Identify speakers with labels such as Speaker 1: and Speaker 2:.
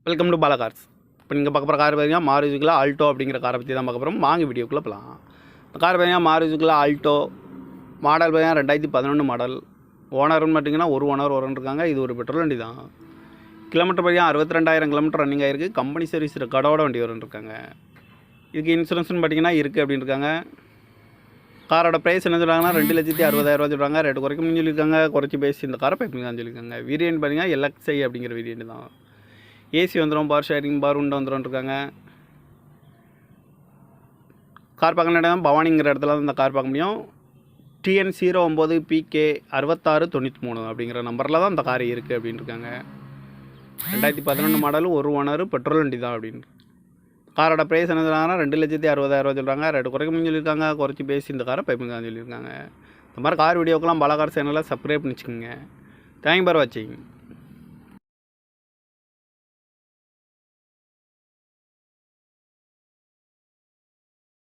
Speaker 1: Welcome to Bala cars. இப்போ நீங்கள் பார்க்க போகிற கார் பார்த்தீங்கன்னா மாருதிக்குள்ள ஆல்டோ அப்படிங்கிற காரை பற்றி தான் பார்க்க போகிறோம். வாங்க வீடியோக்குள்ளே போகலாம். இந்த கார் பார்த்தீங்கன்னா மாருதிக்குள்ள ஆல்டோ மாடல் பார்த்தீங்கன்னா 2011 மாடல். ஓனர்னு பார்த்தீங்கன்னா ஒரு ஓனர் இருக்காங்க. இது ஒரு பெட்ரோல் வண்டி தான். கிலோமீட்டர் பார்த்தீங்கன்னா 62,000 கிலோமீட்டர் ரன்னிங் ஆகிருக்கு. கம்பெனி சர்வீஸ் ரெக்கார்டோட வண்டி இருக்காங்க. இதுக்கு இன்சூரன்ஸ்னு பார்த்தீங்கன்னா இருக்குது அப்படின்னு இருக்காங்க. காரோட ப்ரைஸ் என்ன சொல்கிறாங்கன்னா 2,60,000 சொல்கிறாங்க. ரேட்டு குறைக்கணும்னு சொல்லியிருக்காங்க. குறைச்சி பேசி இந்த காரை பைப்பிங் தான் சொல்லியிருக்காங்க. வேரியன்ட் பார்த்தீங்கன்னா LXi அப்படிங்கிற வேரியன்ட் தான். ஏசி வந்துடும், பவர் ஷேரிங், பவர் உண்டை வந்துடும் இருக்காங்க. கார் பார்க்க இடம் பவானிங்கிற இடத்துல தான் இந்த கார் பார்க்க முடியும். TN09PK 6693 அப்படிங்கிற நம்பரில் தான் இந்த கார் இருக்குது அப்படின்னு இருக்காங்க. 2011 மாடலும் ஒரு ஓனர் பெட்ரோல் வண்டி தான் அப்படின்னு. காரோட ப்ரைஸ் என்ன சொல்கிறாங்கன்னா 2,60,000 சொல்கிறாங்க. ரேட்டு குறைக்கணும்னு சொல்லியிருக்காங்க. குறைச்சி பேசி இந்த காரை பைப்பிங் தான் சொல்லியிருக்காங்க. இந்த மாதிரி கார் வீடியோக்கெல்லாம் பாலா கார் சேனலில் சப்ஸ்கிரைப் பண்ணி வச்சுக்கோங்க. தேங்க் ஃபார் வாட்சிங்.